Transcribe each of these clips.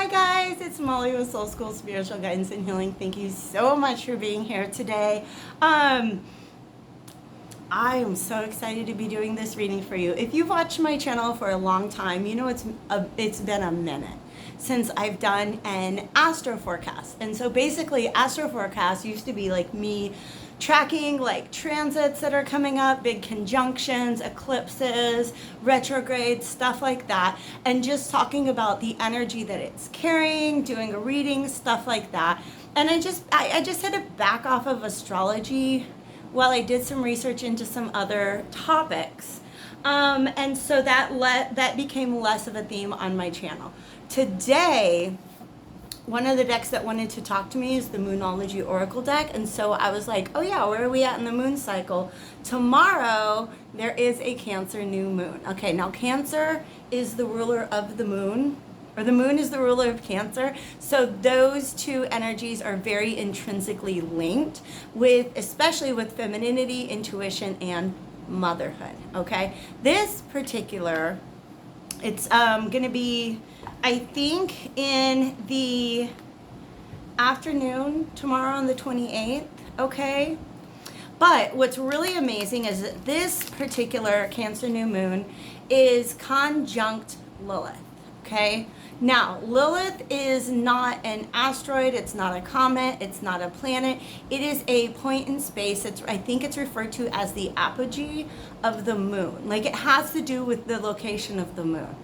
Hi guys, it's Molly with Soul School Spiritual Guidance and Healing. Thank you so much for being here today. I am so excited to be doing this reading for you. If you've watched my channel for a long time, you know it's been a minute since I've done an astro forecast. And so basically astro forecast used to be like me tracking like transits that are coming up, big conjunctions, eclipses, retrogrades, stuff like that, and just talking about the energy that it's carrying, doing a reading, stuff like that. And I just had to back off of astrology while I did some research into some other topics. And so that became less of a theme on my channel. Today, one of the decks that wanted to talk to me is the Moonology Oracle deck. And so I was like, oh yeah, where are we at in the moon cycle? Tomorrow, there is a Cancer new moon. Okay, now Cancer is the ruler of the moon, or the moon is the ruler of Cancer. So those two energies are very intrinsically linked with, especially with femininity, intuition, and motherhood, okay? This particular, it's gonna be, I think, in the afternoon tomorrow on the 28th, okay? But what's really amazing is that this particular Cancer new moon is conjunct Lilith, okay? Now, Lilith is not an asteroid, it's not a comet, it's not a planet. It is a point in space. I think it's referred to as the apogee of the moon. Like, it has to do with the location of the moon.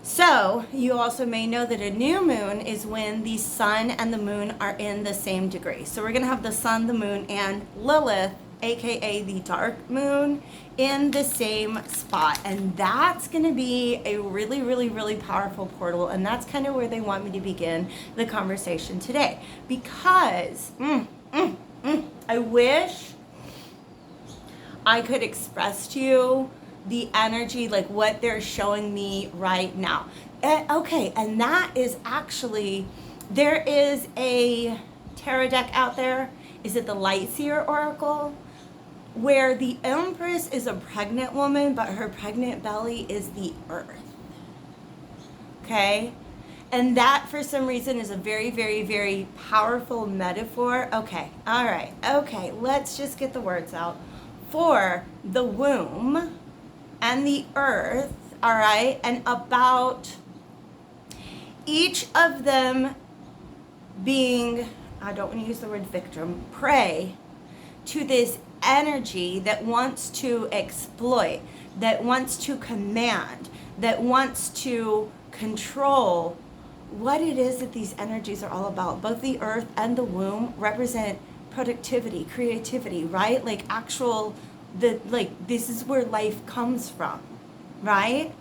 So, you also may know that a new moon is when the sun and the moon are in the same degree. So we're going to have the sun, the moon, and Lilith, aka the dark moon, in the same spot. And that's going to be a really, really, really powerful portal. And that's kind of where they want me to begin the conversation today. Because I wish I could express to you the energy, like what they're showing me right now. Okay, and that is actually, there is a tarot deck out there. Is it the Lightseer Oracle? Where the Empress is a pregnant woman, but her pregnant belly is the earth. Okay? And that, for some reason, is a very, very, very powerful metaphor. Okay, all right. Okay, let's just get the words out. For the womb and the earth, all right, and about each of them being, I don't want to use the word victim, prey to this energy that wants to exploit, that wants to command, that wants to control what it is that these energies are all about. Both the earth and the womb represent productivity, creativity, right? Like actual, this is where life comes from, right?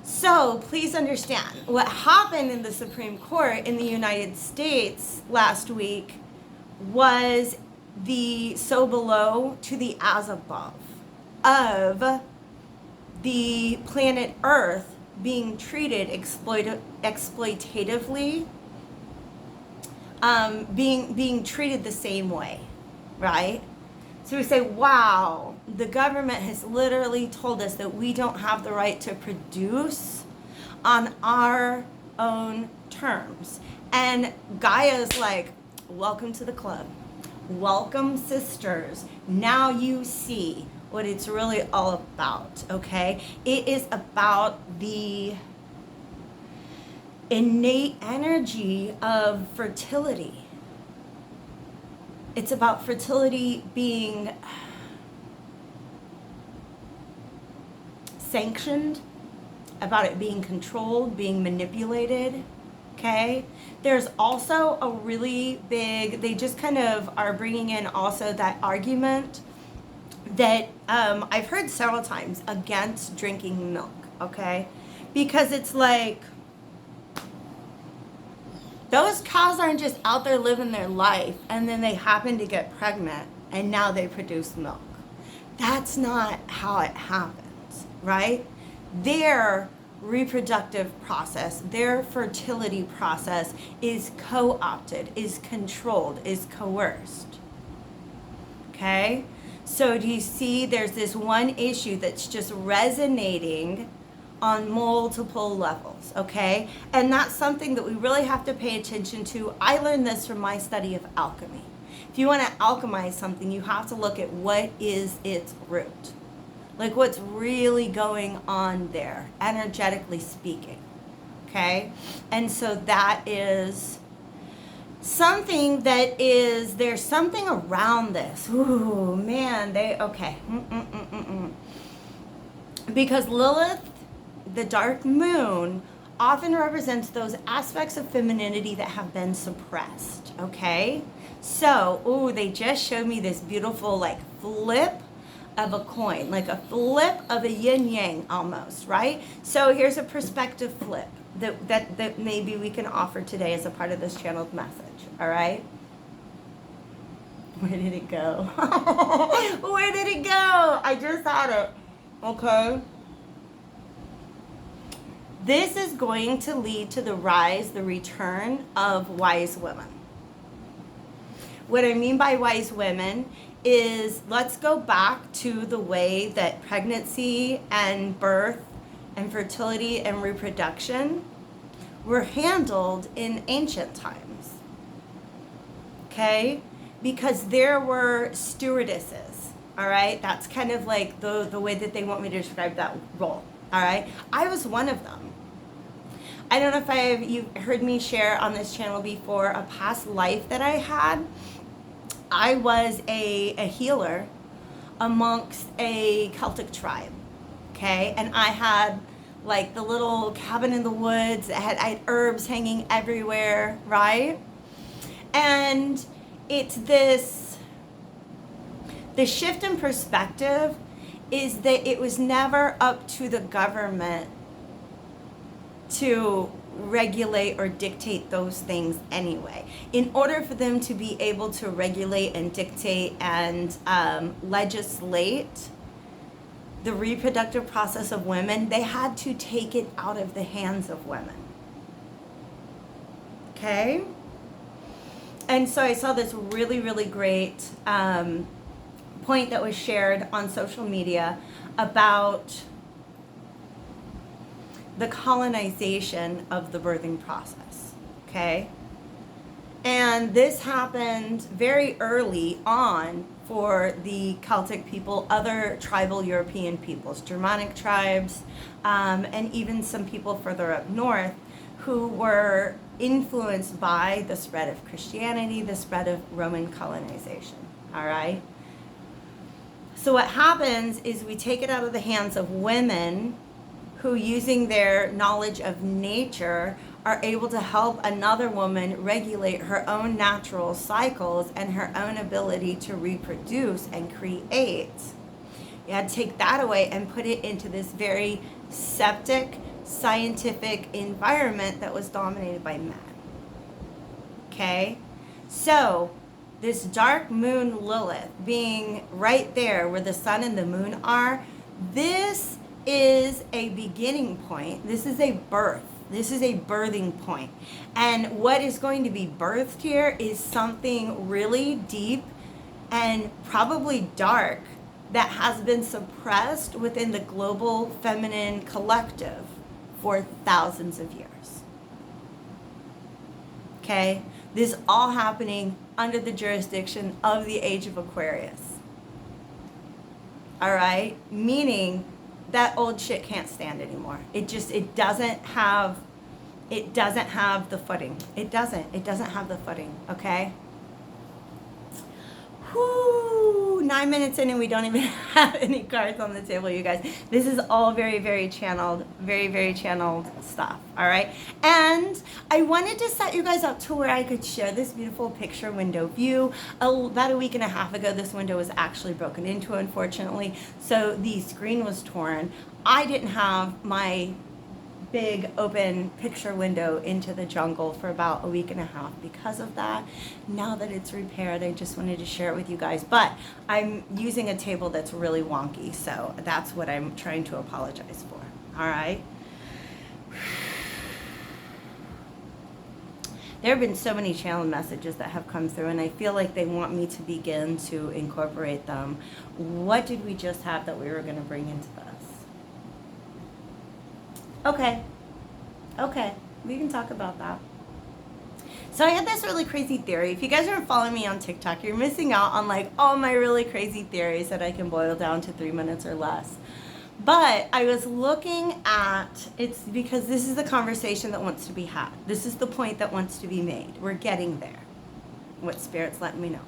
So please understand, what happened in the Supreme Court in the United States last week was the so below to the as above of the planet Earth being treated exploitatively, being treated the same way, right? So we say, wow, the government has literally told us that we don't have the right to produce on our own terms. And Gaia's like, welcome to the club. Welcome, sisters. Now you see what it's really all about, okay? It is about the innate energy of fertility. It's about fertility being sanctioned, about it being controlled, being manipulated, okay? There's also a really big, they just kind of are bringing in also that argument that I've heard several times against drinking milk, okay? Because it's like, those cows aren't just out there living their life and then they happen to get pregnant and now they produce milk. That's not how it happens, right? Their reproductive process, their fertility process is co-opted, is controlled, is coerced. Okay? So do you see there's this one issue that's just resonating on multiple levels, okay? And that's something that we really have to pay attention to. I learned this from my study of alchemy. If you want to alchemize something, you have to look at what is its root. Like what's really going on there, energetically speaking, okay? And so that is something that is, there's something around this. Ooh, man, okay. Because Lilith, the dark moon, often represents those aspects of femininity that have been suppressed, okay? So, they just showed me this beautiful, like, flip of a coin, like a flip of a yin-yang almost, right? So here's a perspective flip that maybe we can offer today as a part of this channeled message, all right? Where did it go? Where did it go? I just had it, okay? This is going to lead to the rise, the return of wise women. What I mean by wise women is, let's go back to the way that pregnancy and birth and fertility and reproduction were handled in ancient times. Okay? Because there were stewardesses, all right? That's kind of like the way that they want me to describe that role, all right? I was one of them. I don't know if you've heard me share on this channel before a past life that I had. I was a healer amongst a Celtic tribe, okay? And I had like the little cabin in the woods. I had herbs hanging everywhere, right? And it's this, the shift in perspective is that it was never up to the government to regulate or dictate those things anyway. In order for them to be able to regulate and dictate and legislate the reproductive process of women, they had to take it out of the hands of women. Okay? And so I saw this really, really great point that was shared on social media about the colonization of the birthing process, okay? And this happened very early on for the Celtic people, other tribal European peoples, Germanic tribes, and even some people further up north who were influenced by the spread of Christianity, the spread of Roman colonization, all right? So what happens is we take it out of the hands of women who, using their knowledge of nature, are able to help another woman regulate her own natural cycles and her own ability to reproduce and create. You had to take that away and put it into this very septic, scientific environment that was dominated by men. Okay? So, this dark moon Lilith being right there where the sun and the moon are, this is a beginning point. This is a birth. This is a birthing point. And what is going to be birthed here is something really deep and probably dark that has been suppressed within the global feminine collective for thousands of years. Okay? This all happening under the jurisdiction of the age of Aquarius. All right? Meaning that old shit can't stand anymore. It doesn't have the footing. It doesn't have the footing, okay? Whoo, 9 minutes in and we don't even have any cards on the table, you guys. This is all very, very channeled, very, very channeled stuff, all right? And I wanted to set you guys up to where I could share this beautiful picture window view. About a week and a half ago, this window was actually broken into, unfortunately, so the screen was torn. I didn't have my big open picture window into the jungle for about a week and a half because of that. Now that it's repaired, I just wanted to share it with you guys, but I'm using a table that's really wonky, so that's what I'm trying to apologize for. All right. There have been so many channel messages that have come through, and I feel like they want me to begin to incorporate them. What did we just have that we were going to bring into this? Okay. Okay. We can talk about that. So I had this really crazy theory. If you guys aren't following me on TikTok, you're missing out on like all my really crazy theories that I can boil down to 3 minutes or less. But I was looking at, it's because this is the conversation that wants to be had. This is the point that wants to be made. We're getting there. What Spirit's letting me know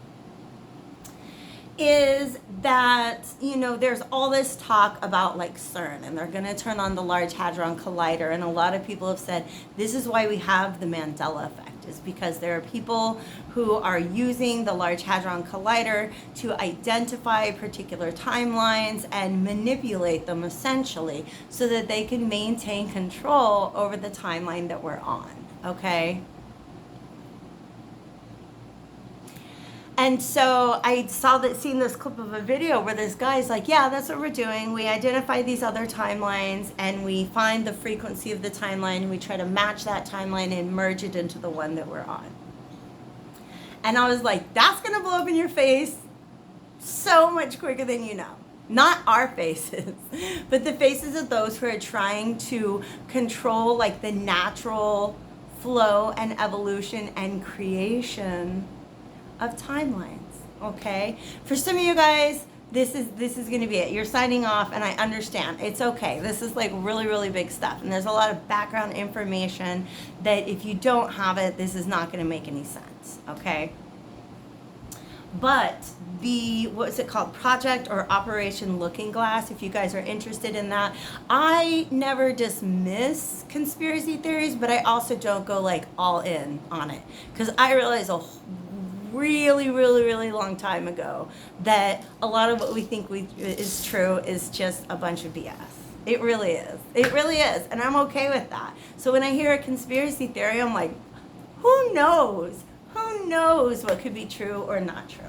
is that, you know, there's all this talk about like CERN, and they're going to turn on the Large Hadron Collider, and a lot of people have said this is why we have the Mandela effect, is because there are people who are using the Large Hadron Collider to identify particular timelines and manipulate them essentially so that they can maintain control over the timeline that we're on, okay? And so I seen this clip of a video where this guy's like, yeah, that's what we're doing. We identify these other timelines and we find the frequency of the timeline and we try to match that timeline and merge it into the one that we're on. And I was like, that's going to blow up in your face so much quicker than you know. Not our faces, but the faces of those who are trying to control like the natural flow and evolution and creation of timelines, okay? For some of you guys, this is going to be it. You're signing off, and I understand. It's okay. This is like really, really big stuff, and there's a lot of background information that if you don't have it, this is not going to make any sense, okay? But the, what's it called, Project or Operation Looking Glass, if you guys are interested in that, I never dismiss conspiracy theories, but I also don't go like all in on it, because I realize a really, really, really long time ago that a lot of what we think is true is just a bunch of BS. It really is. It really is. And I'm okay with that. So when I hear a conspiracy theory, I'm like, who knows? Who knows what could be true or not true?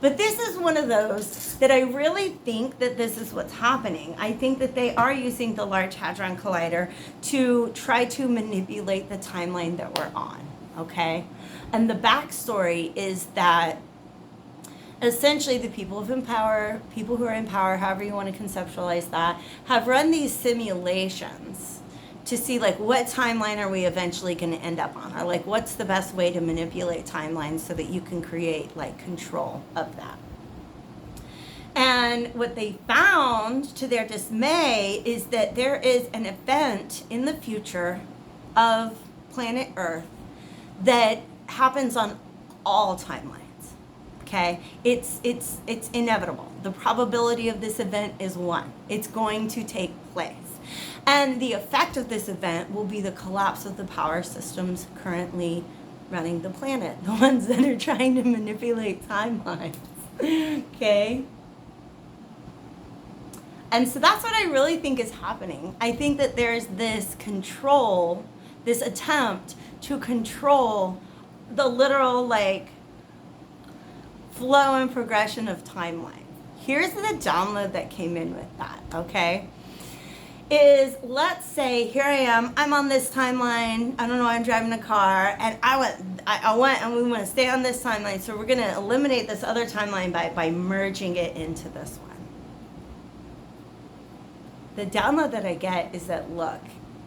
But this is one of those that I really think that this is what's happening. I think that they are using the Large Hadron Collider to try to manipulate the timeline that we're on, okay? And the backstory is that essentially the people who are in power, however you want to conceptualize that, have run these simulations to see like what timeline are we eventually going to end up on, or like what's the best way to manipulate timelines so that you can create like control of that. And what they found, to their dismay, is that there is an event in the future of planet Earth that happens on all timelines, okay? It's inevitable. The probability of this event is 1. It's going to take place. And the effect of this event will be the collapse of the power systems currently running the planet, the ones that are trying to manipulate timelines, okay? And so that's what I really think is happening. I think that there's this control, this attempt to control the literal like flow and progression of timeline. Here's the download that came in with that, okay? Is, let's say here I am, I'm on this timeline, I don't know, I'm driving a car, and I went and we want to stay on this timeline, so we're going to eliminate this other timeline by merging it into this one. The download that I get is that, look,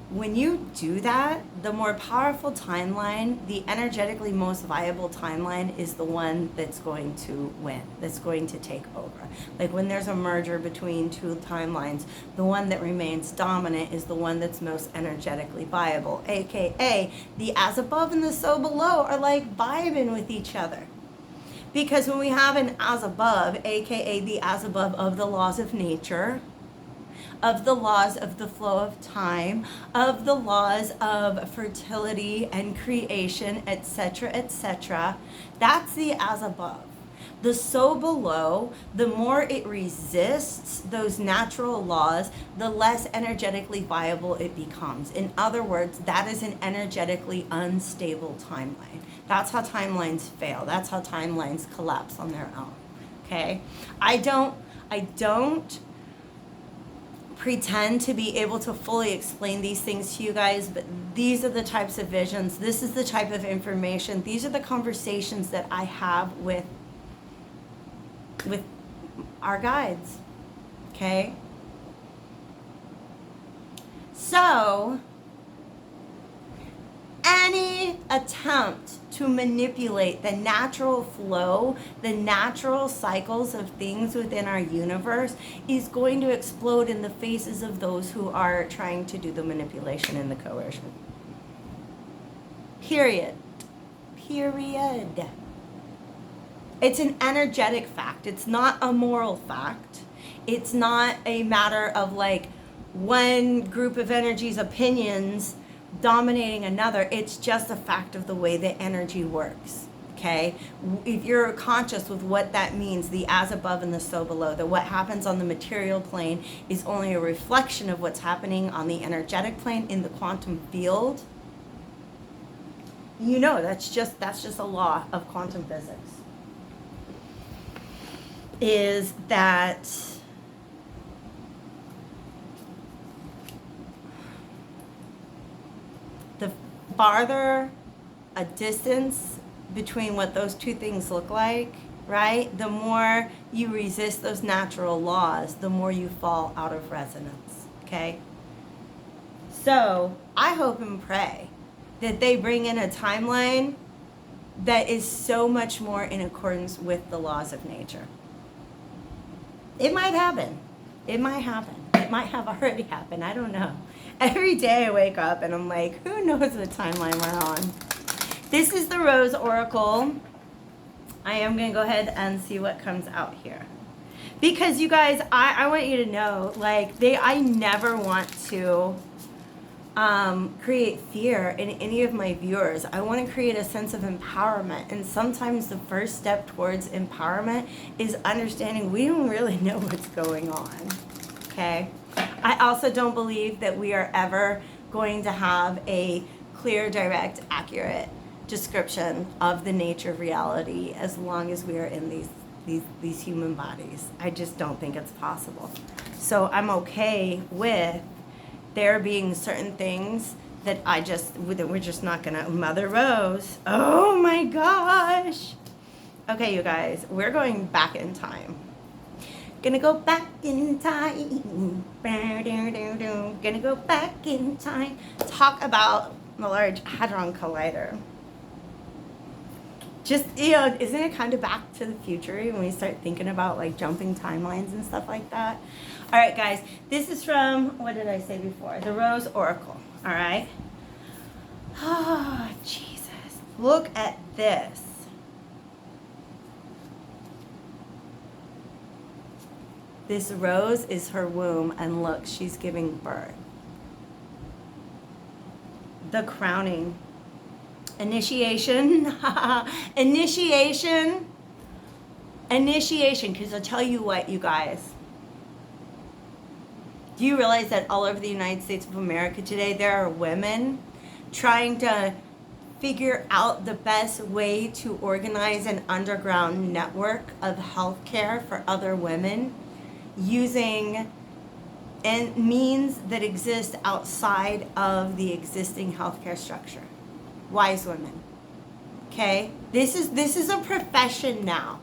when you do that, the more powerful timeline, the energetically most viable timeline is the one that's going to win, that's going to take over. Like when there's a merger between two timelines, the one that remains dominant is the one that's most energetically viable, aka the as above and the so below are like vibing with each other. Because when we have an as above, aka the as above of the laws of nature, of the laws of the flow of time, of the laws of fertility and creation, etc., that's the as above. The so below, the more it resists those natural laws, the less energetically viable it becomes. In other words, that is an energetically unstable timeline. That's how timelines fail. That's how timelines collapse on their own, okay? I don't pretend to be able to fully explain these things to you guys, but these are the types of visions, this is the type of information, these are the conversations that I have with our guides, okay? So, any attempt to manipulate the natural flow, the natural cycles of things within our universe is going to explode in the faces of those who are trying to do the manipulation and the coercion. Period. Period. It's an energetic fact. It's not a moral fact. It's not a matter of like one group of energies' opinions dominating another. It's just a fact of the way the energy works. Okay? If you're conscious with what that means, the as above and the so below, that what happens on the material plane is only a reflection of what's happening on the energetic plane in the quantum field, you know that's just a law of quantum physics. Is that the farther a distance between what those two things look like, right, the more you resist those natural laws, the more you fall out of resonance, okay? So I hope and pray that they bring in a timeline that is so much more in accordance with the laws of nature. It might happen. It might happen. It might have already happened. I don't know. Every day I wake up and I'm like, who knows what timeline we're on? This is the Rose Oracle. I am going to go ahead and see what comes out here. Because you guys, I want you to know, like, I never want to create fear in any of my viewers. I want to create a sense of empowerment. And sometimes the first step towards empowerment is understanding we don't really know what's going on. Okay? I also don't believe that we are ever going to have a clear, direct, accurate description of the nature of reality as long as we are in these human bodies. I just don't think it's possible. So I'm okay with there being certain things that we're just not gonna. Mother Rose, oh my gosh. Okay, you guys, we're going back in time. Gonna go back in time. Gonna go back in time. Talk about the Large Hadron Collider. Just, isn't it kind of back to the future when we start thinking about like jumping timelines and stuff like that? All right, guys, this is from, what did I say before? The Rose Oracle, all right? Oh, Jesus. Look at this. This rose is her womb, and look, she's giving birth. The crowning. Initiation. Initiation. Initiation, because I'll tell you what, you guys. Do you realize that all over the United States of America today, there are women trying to figure out the best way to organize an underground network of healthcare for other women using means that exist outside of the existing healthcare structure? Wise women. Okay? This is a profession now.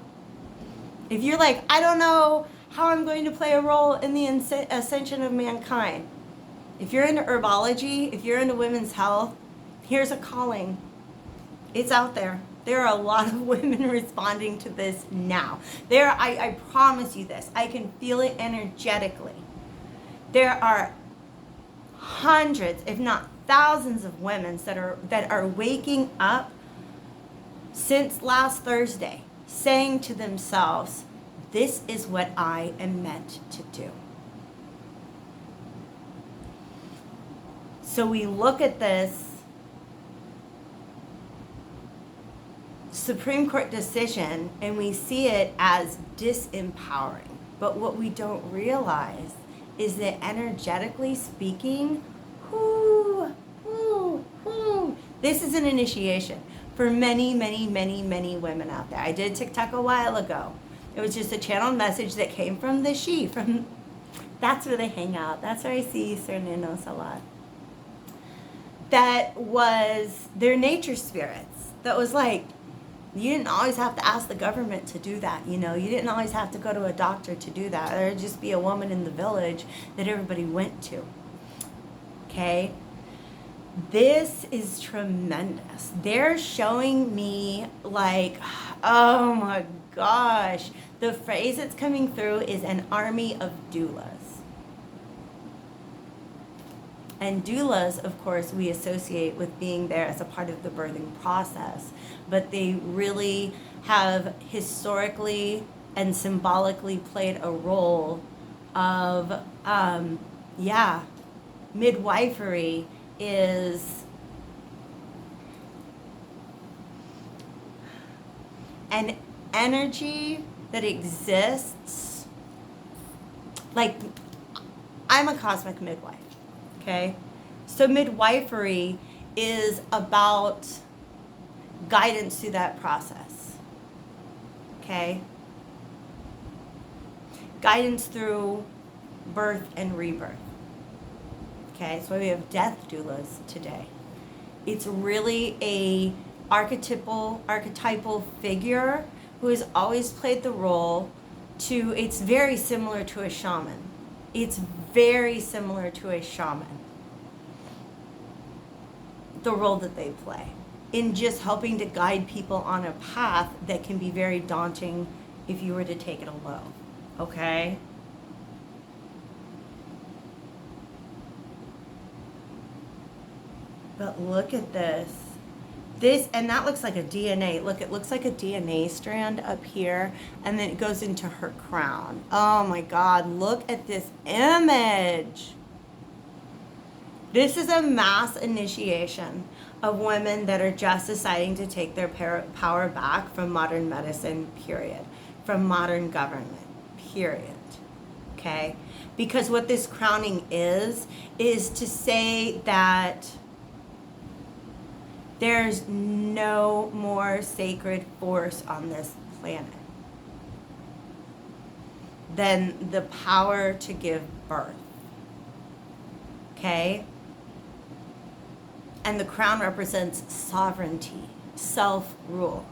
If you're like, I don't know how I'm going to play a role in the ascension of mankind. If you're into herbology, if you're into women's health, here's a calling. It's out there. There are a lot of women responding to this now. I promise you this. I can feel it energetically. There are hundreds, if not thousands of women that are waking up since last Thursday, saying to themselves, this is what I am meant to do. So we look at this Supreme Court decision and we see it as disempowering. But what we don't realize is that energetically speaking, this is an initiation for many, many, many, many women out there. I did TikTok a while ago. It was just a channeled message that came from the she. That's where they hang out. That's where I see Serninos a lot. That was their nature spirits. That was like, you didn't always have to ask the government to do that, you know. You didn't always have to go to a doctor to do that. There would just be a woman in the village that everybody went to. okay? This is tremendous. They're showing me like, oh my gosh. The phrase that's coming through is an army of doulas. And doulas, of course, we associate with being there as a part of the birthing process. But they really have historically and symbolically played a role of, midwifery is an energy that exists. Like, I'm a cosmic midwife, okay? So midwifery is about guidance through that process, okay? Guidance through birth and rebirth. Okay, so we have death doulas today. It's really a archetypal figure who has always played the role to, it's very similar to a shaman. It's very similar to a shaman. The role that they play in just helping to guide people on a path that can be very daunting if you were to take it alone, okay? But look at this. And that looks like a DNA. Look, it looks like a DNA strand up here, and then it goes into her crown. Oh my God, look at this image. This is a mass initiation of women that are just deciding to take their power back from modern medicine, period. From modern government, period. Okay? Because what this crowning is to say that there's no more sacred force on this planet than the power to give birth. Okay? And the crown represents sovereignty, self-rule.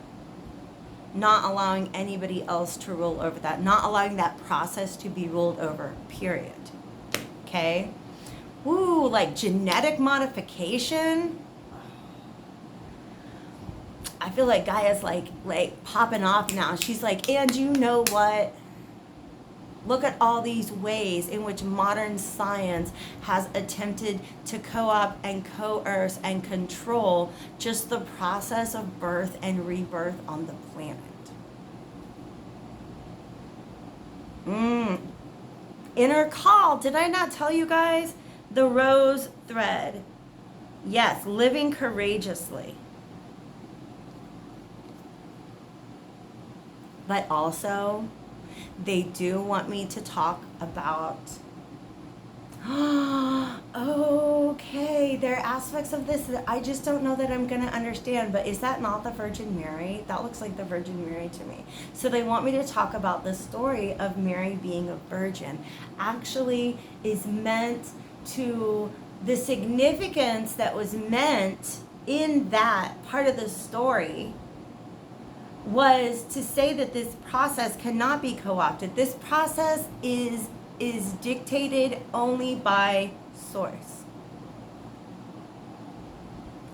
Not allowing anybody else to rule over that. Not allowing that process to be ruled over, period. Okay? Woo, like genetic modification. I feel like Gaia's like popping off now. She's like, and you know what? Look at all these ways in which modern science has attempted to co-opt and coerce and control just the process of birth and rebirth on the planet. Inner call. Did I not tell you guys? The rose thread. Yes, living courageously. But also, they do want me to talk about, okay, there are aspects of this that I just don't know that I'm going to understand, but is that not the Virgin Mary? That looks like the Virgin Mary to me. So they want me to talk about the story of Mary being a virgin. Actually is meant to, the significance that was meant in that part of the story was to say that this process cannot be co-opted. This process is dictated only by source.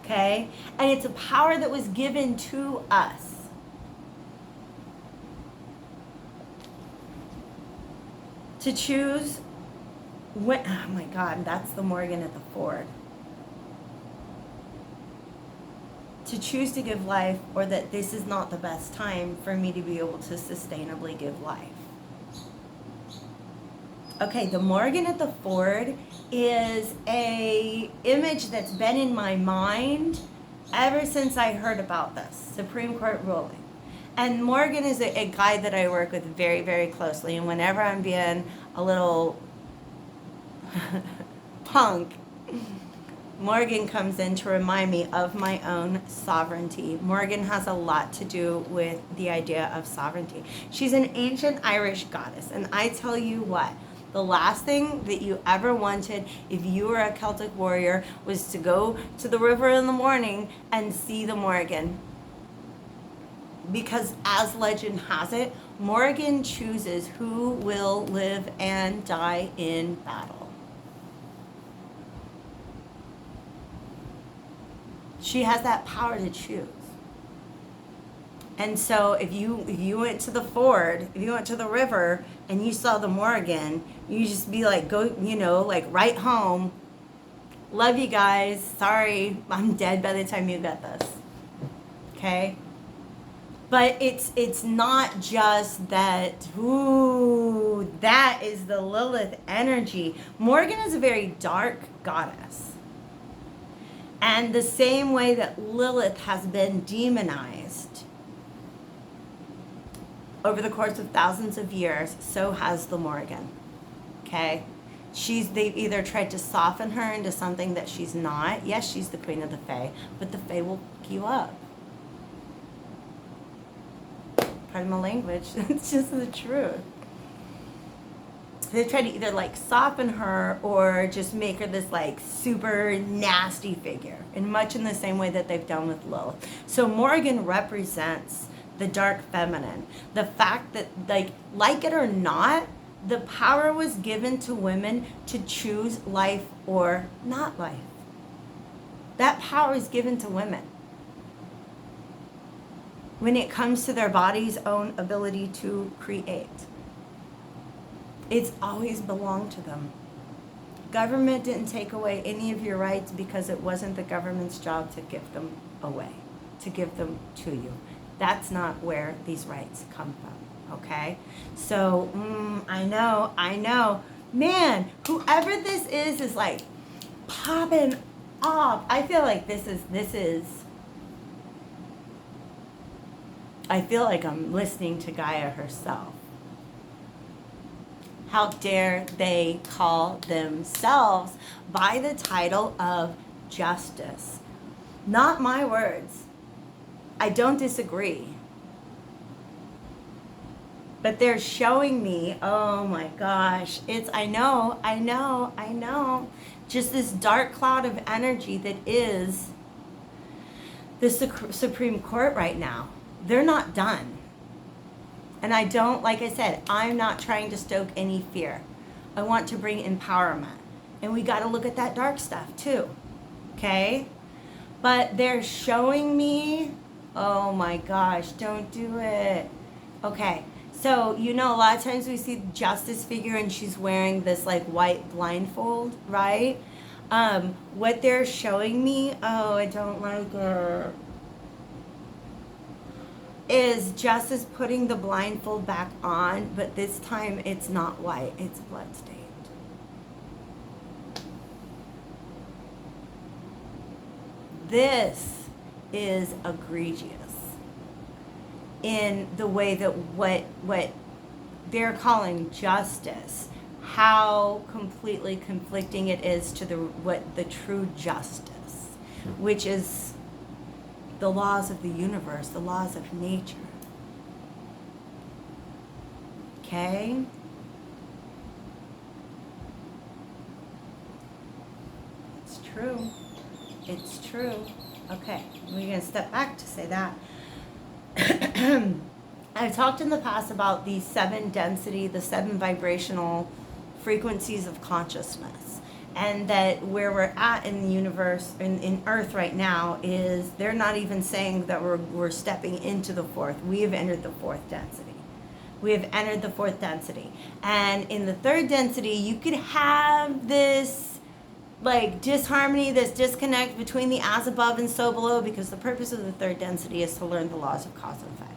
Okay? And it's a power that was given to us. To choose when, oh my God, that's the Morgan at the Ford. To choose to give life, or that this is not the best time for me to be able to sustainably give life. Okay, the Morgan at the Ford is a image that's been in my mind ever since I heard about this Supreme Court ruling. And Morgan is a guy that I work with very, very closely. And whenever I'm being a little punk, Morgan comes in to remind me of my own sovereignty. Morgan has a lot to do with the idea of sovereignty. She's an ancient Irish goddess. And I tell you what, the last thing that you ever wanted if you were a Celtic warrior was to go to the river in the morning and see the Morgan. Because as legend has it, Morgan chooses who will live and die in battle. She has that power to choose. And so if you went to the ford, if you went to the river and you saw the Morrigan, you just be like, go, like right home. Love you guys. Sorry, I'm dead by the time you get this. Okay? But it's not just that, ooh, that is the Lilith energy. Morgan is a very dark goddess. And the same way that Lilith has been demonized over the course of thousands of years, so has the Morrigan. Okay? They've either tried to soften her into something that she's not. Yes, she's the queen of the Fae, but the Fae will pick you up. Pardon my language. It's just the truth. They try to either like soften her or just make her this like super nasty figure, and much in the same way that they've done with Lilith. So Morrigan represents the dark feminine. The fact that like it or not, the power was given to women to choose life or not life. That power is given to women when it comes to their body's own ability to create. It's always belonged to them. Government didn't take away any of your rights because it wasn't the government's job to give them away, to give them to you. That's not where these rights come from, okay? So, I know. Man, whoever this is like popping off. I feel like this is, I feel like I'm listening to Gaia herself. How dare they call themselves by the title of justice? Not my words. I don't disagree. But they're showing me, oh my gosh, I know. Just this dark cloud of energy that is the Supreme Court right now. They're not done. And I don't, like I said, I'm not trying to stoke any fear. I want to bring empowerment. And we got to look at that dark stuff too. Okay? But they're showing me, oh my gosh, don't do it. Okay. So, a lot of times we see the justice figure and she's wearing this like white blindfold, right? What they're showing me, oh, I don't like it, is justice putting the blindfold back on, but this time it's not white, it's bloodstained. This is egregious in the way that what they're calling justice, how completely conflicting it is to the true justice, which is the laws of the universe, the laws of nature. Okay? It's true. It's true. Okay, we're going to step back to say that. I've talked in the past about the 7 vibrational frequencies of consciousness. And that where we're at in the universe, in Earth right now, is they're not even saying that we're stepping into the 4th. We have entered the 4th density. We have entered the 4th density. And in the 3rd density, you could have this like disharmony, this disconnect between the as above and so below, because the purpose of the 3rd density is to learn the laws of cause and effect.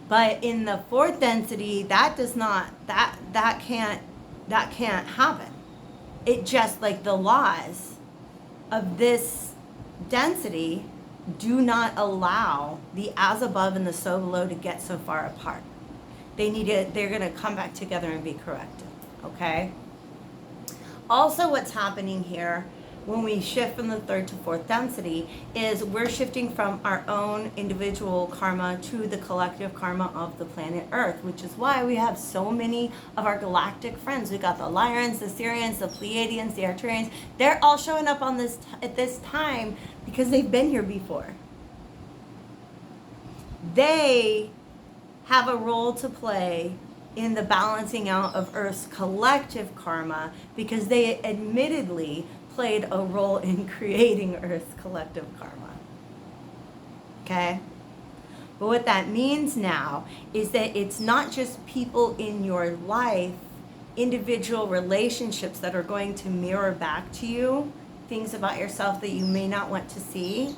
But in the 4th density, that can't happen. It just, like, the laws of this density do not allow the as above and the so below to get so far apart. They're going to come back together and be corrected, okay? Also, what's happening here when we shift from the 3rd to 4th density is we're shifting from our own individual karma to the collective karma of the planet Earth, which is why we have so many of our galactic friends. We got the Lyrians, the Sirians, the Pleiadians, the Arcturians. They're all showing up on at this time because they've been here before. They have a role to play in the balancing out of Earth's collective karma because they admittedly played a role in creating Earth's collective karma. Okay? But what that means now is that it's not just people in your life, individual relationships that are going to mirror back to you things about yourself that you may not want to see,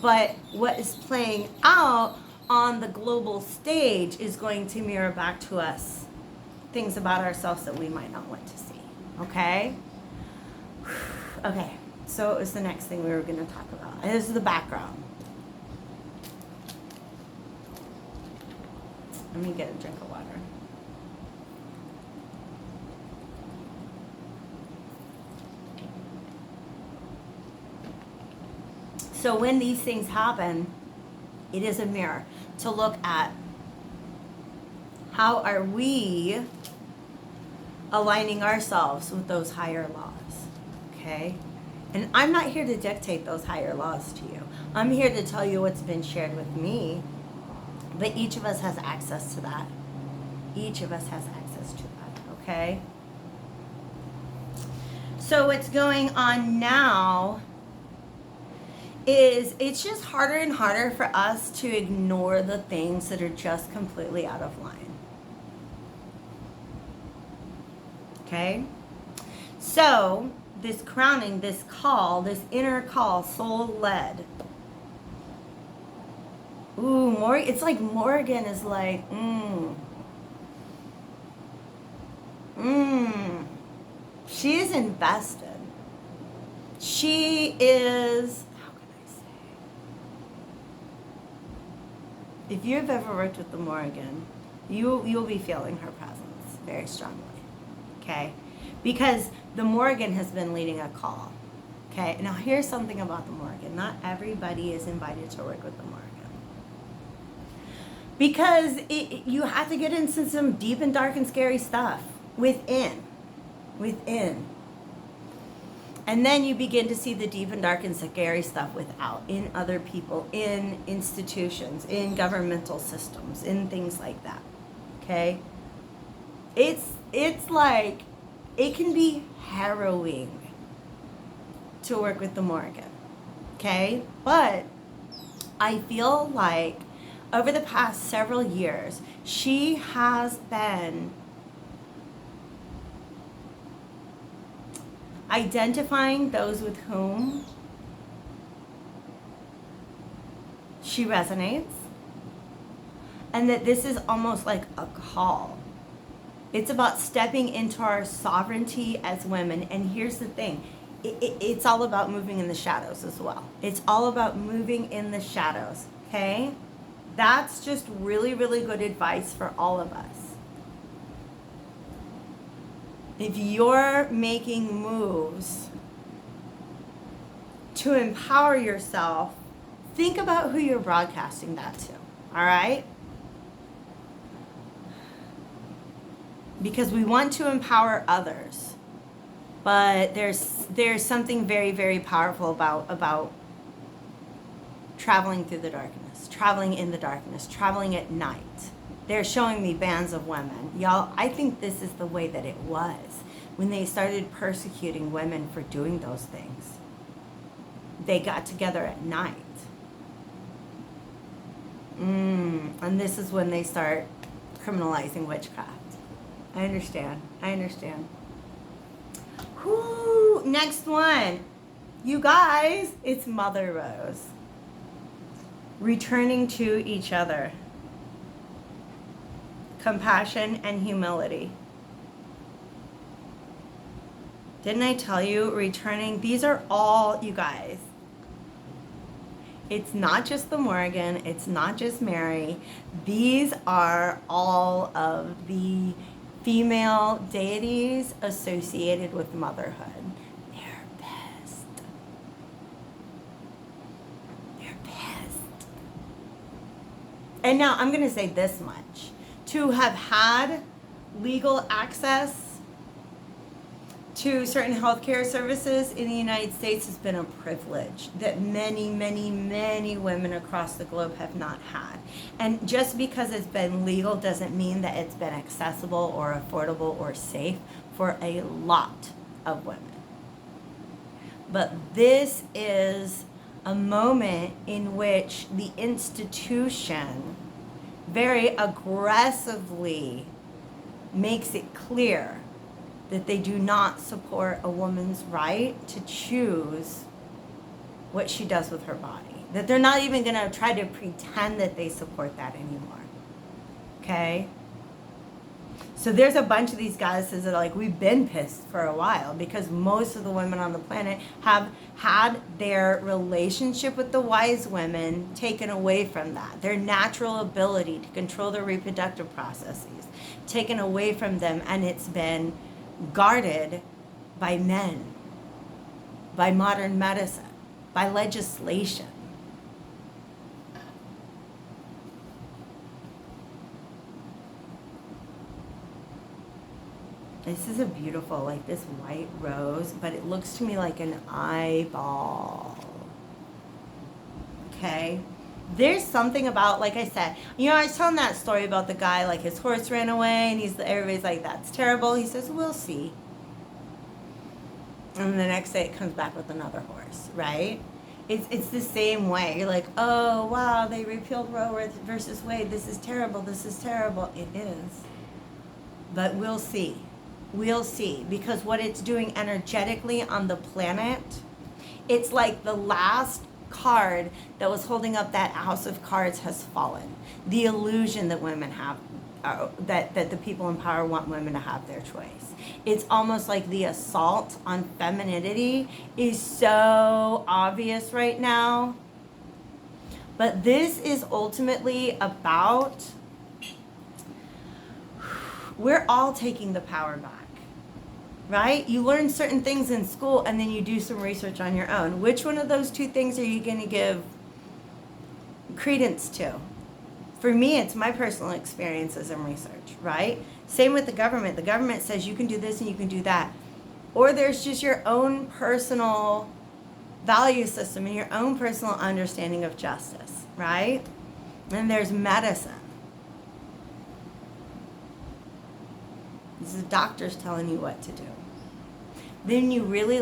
but what is playing out on the global stage is going to mirror back to us things about ourselves that we might not want to see. Okay? Okay, so it was the next thing we were going to talk about. This is the background. Let me get a drink of water. So when these things happen, it is a mirror to look at how are we aligning ourselves with those higher laws, okay? And I'm not here to dictate those higher laws to you. I'm here to tell you what's been shared with me, but each of us has access to that. Each of us has access to that, okay? So what's going on now is it's just harder and harder for us to ignore the things that are just completely out of line. Okay? So, this crowning, this call, this inner call, soul-led. Ooh, it's like Morgan is like, she is invested. She is, if you've ever worked with the Morgan, you'll be feeling her presence very strongly, okay? Because the Morgan has been leading a call, okay? Now here's something about the Morgan. Not everybody is invited to work with the Morgan. Because you have to get into some deep and dark and scary stuff within. And then you begin to see the deep and dark and scary stuff without, in other people, in institutions, in governmental systems, in things like that, okay? It's like, it can be harrowing to work with the Morgan, okay? But I feel like over the past several years, she has been identifying those with whom she resonates, and that this is almost like a call. It's about stepping into our sovereignty as women. And here's the thing, it's all about moving in the shadows as well. It's all about moving in the shadows, okay? That's just really, really good advice for all of us. If you're making moves to empower yourself, think about who you're broadcasting that to, all right? Because we want to empower others, but there's something very, very powerful about traveling through the darkness, traveling in the darkness, traveling at night. They're showing me bands of women. Y'all, I think this is the way that it was when they started persecuting women for doing those things. They got together at night. And this is when they start criminalizing witchcraft. I understand. Whoo, next one. You guys, it's Mother Rose. Returning to each other. Compassion and humility. Didn't I tell you, returning? These are all, you guys. It's not just the Morgan. It's not just Mary. These are all of the female deities associated with motherhood. They're pissed. And now I'm going to say this much. To have had legal access to certain healthcare services in the United States has been a privilege that many, many, many women across the globe have not had. And just because it's been legal doesn't mean that it's been accessible or affordable or safe for a lot of women. But this is a moment in which the institution very aggressively makes it clear that they do not support a woman's right to choose what she does with her body. That they're not even going to try to pretend that they support that anymore. Okay? So there's a bunch of these goddesses that are like, we've been pissed for a while because most of the women on the planet have had their relationship with the wise women taken away from that. Their natural ability to control their reproductive processes taken away from them, and it's been guarded by men, by modern medicine, by legislation. This is a beautiful, like this white rose, but it looks to me like an eyeball. Okay? There's something about, like I said, I was telling that story about the guy, like his horse ran away, and everybody's like, that's terrible. He says, we'll see. And the next day it comes back with another horse, right? It's the same way. You're like, oh, wow, they repealed Roe versus Wade. This is terrible. This is terrible. It is. But we'll see. We'll see. Because what it's doing energetically on the planet, it's like the last card that was holding up that house of cards has fallen. The illusion that women have, that the people in power want women to have their choice. It's almost like the assault on femininity is so obvious right now. But this is ultimately about, we're all taking the power back. Right? You learn certain things in school and then you do some research on your own. Which one of those two things are you going to give credence to? For me, it's my personal experiences and research, right? Same with the government. The government says you can do this and you can do that. Or there's just your own personal value system and your own personal understanding of justice, right? And there's medicine. This is doctors telling you what to do. Then you really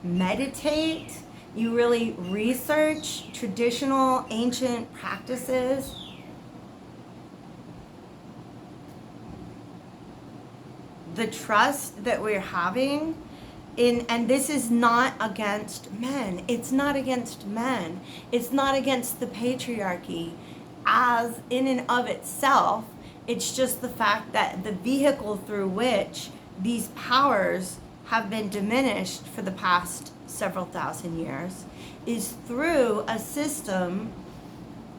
meditate, you really research traditional ancient practices. The trust that we're having and this is not against men. It's not against men. It's not against the patriarchy as in and of itself. It's just the fact that the vehicle through which these powers have been diminished for the past several thousand years is through a system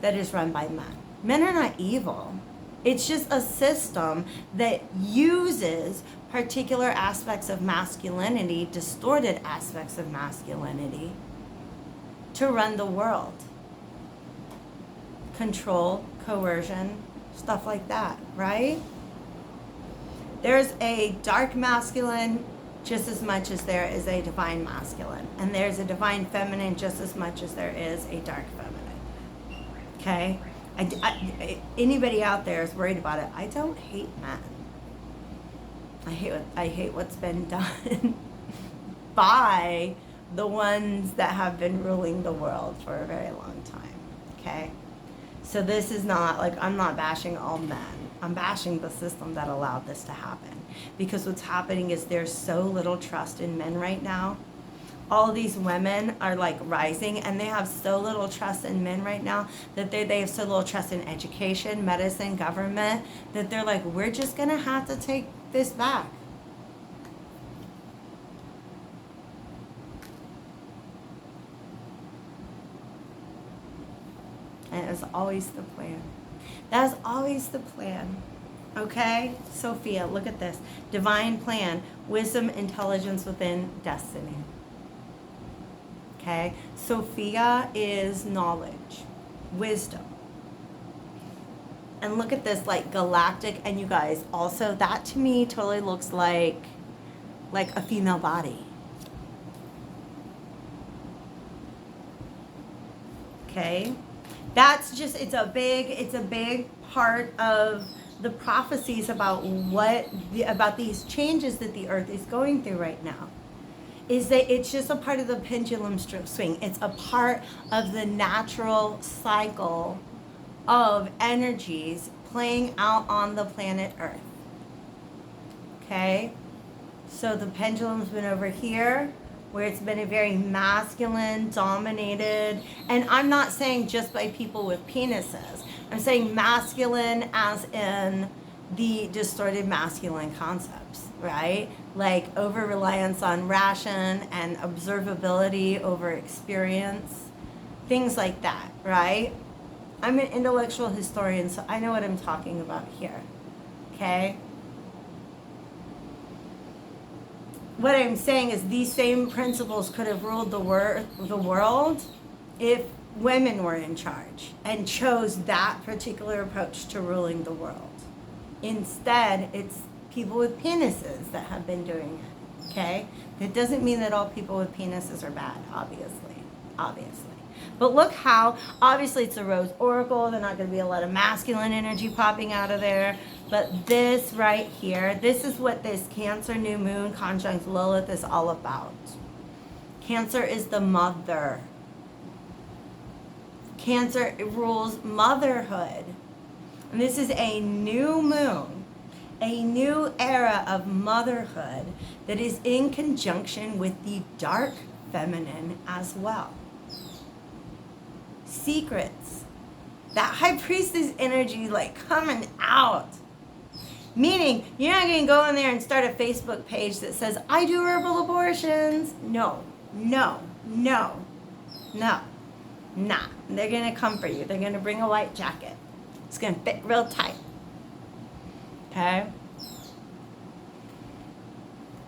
that is run by men. Men are not evil. It's just a system that uses particular aspects of masculinity, distorted aspects of masculinity, to run the world. Control, coercion, stuff like that, right? There's a dark masculine just as much as there is a divine masculine. And there's a divine feminine just as much as there is a dark feminine. Okay? Anybody out there is worried about it. I don't hate men. I hate what's been done by the ones that have been ruling the world for a very long time. Okay? So this is not I'm not bashing all men. I'm bashing the system that allowed this to happen. Because what's happening is there's so little trust in men right now. All of these women are rising, and they have so little trust in men right now that they have so little trust in education, medicine, government, that they're we're just gonna have to take this back. And it was always the plan. That was always the plan. Okay? Sophia, look at this. Divine plan. Wisdom, intelligence within destiny. Okay? Sophia is knowledge. Wisdom. And look at this, galactic. And you guys, also, that to me totally looks like a female body. Okay? That's just, it's a big part of the prophecies about about these changes that the earth is going through right now. is that it's just a part of the pendulum swing. It's a part of the natural cycle of energies playing out on the planet Earth. Okay? So the pendulum's been over here, where it's been a very masculine, dominated, and I'm not saying just by people with penises. I'm saying masculine as in the distorted masculine concepts, right? Like over-reliance on ration and observability over experience, things like that, right? I'm an intellectual historian, so I know what I'm talking about here, okay? What I'm saying is these same principles could have ruled the world if women were in charge and chose that particular approach to ruling the world. Instead, it's people with penises that have been doing it, okay? That doesn't mean that all people with penises are bad, obviously. But look how, obviously it's a rose oracle, there's not going to be a lot of masculine energy popping out of there, but this right here, this is what this Cancer new moon conjunct Lilith is all about. Cancer is the mother. Cancer rules motherhood. And this is a new moon, a new era of motherhood that is in conjunction with the dark feminine as well. Secrets. That high priestess energy like coming out. Meaning, you're not going to go in there and start a Facebook page that says, I do herbal abortions. No. Nah. They're going to come for you. They're going to bring a white jacket. It's going to fit real tight. Okay?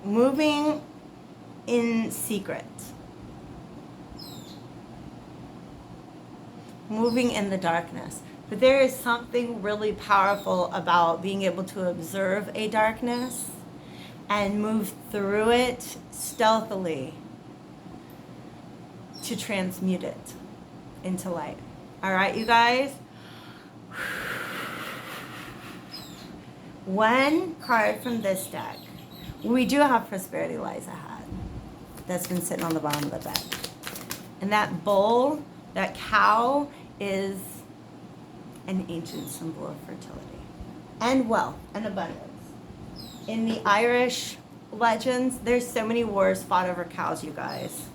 Moving in secret. Moving in the darkness. But there is something really powerful about being able to observe a darkness and move through it stealthily to transmute it into light. All right, you guys? One card from this deck. We do have prosperity lies ahead. That's been sitting on the bottom of the deck. And that bull, that cow, is an ancient symbol of fertility and wealth and abundance. In the Irish legends, there's so many wars fought over cows, you guys.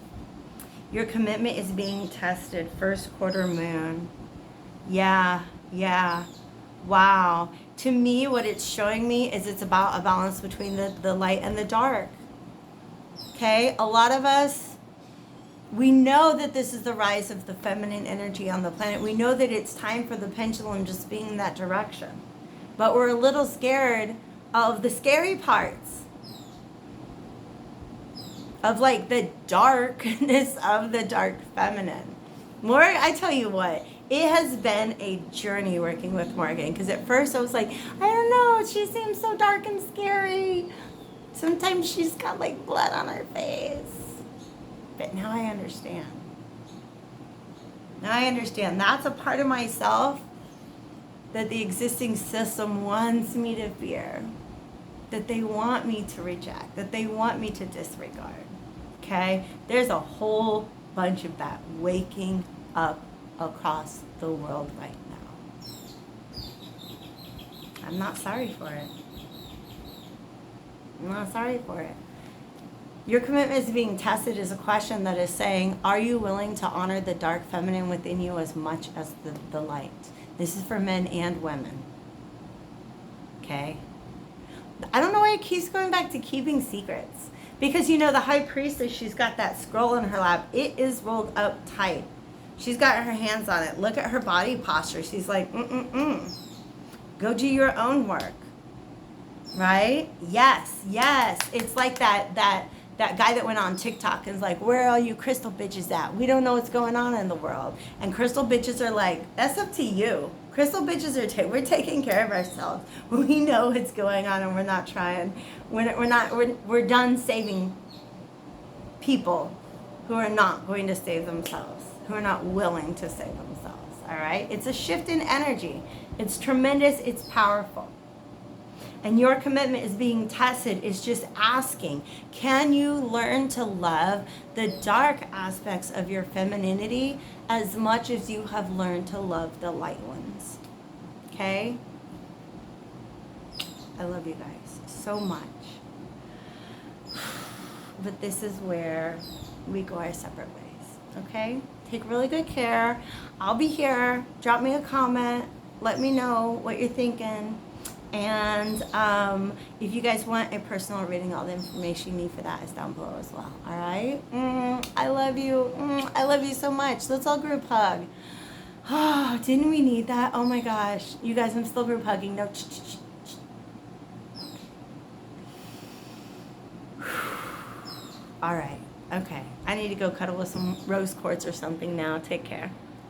Your commitment is being tested. First quarter moon. Yeah. Wow. To me, what it's showing me is it's about a balance between the light and the dark. Okay? A lot of us, we know that this is the rise of the feminine energy on the planet. We know that it's time for the pendulum just being in that direction. But we're a little scared of the scary parts. Of like the darkness of the dark feminine. I tell you what, it has been a journey working with Morgan. Because at first I was like, I don't know, she seems so dark and scary. Sometimes she's got like blood on her face. But now I understand. That's a part of myself that the existing system wants me to fear, that they want me to reject, that they want me to disregard. Okay? There's a whole bunch of that waking up across the world right now. I'm not sorry for it. Your commitment is being tested is a question that is saying, are you willing to honor the dark feminine within you as much as the light? This is for men and women. Okay? I don't know why it keeps going back to keeping secrets. Because, the high priestess, she's got that scroll in her lap. It is rolled up tight. She's got her hands on it. Look at her body posture. She's like, Go do your own work. Right? Yes. It's like that guy that went on TikTok and is like, where are all you crystal bitches at? We don't know what's going on in the world. And crystal bitches are like, that's up to you. Crystal bitches are we're taking care of ourselves. We know what's going on and we're not trying. We're done saving people who are not going to save themselves, who are not willing to save themselves. All right? It's a shift in energy. It's tremendous. It's powerful. and your commitment is being tested, is just asking, can you learn to love the dark aspects of your femininity as much as you have learned to love the light ones? Okay? I love you guys so much. But this is where we go our separate ways. Okay? Take really good care. I'll be here. Drop me a comment. Let me know what you're thinking. And if you guys want a personal reading, all the information you need for that is down below as well. All right? I love you. I love you so much. Let's all group hug. Oh, didn't we need that? Oh my gosh. You guys, I'm still group hugging. No. All right. Okay. I need to go cuddle with some rose quartz or something now. Take care.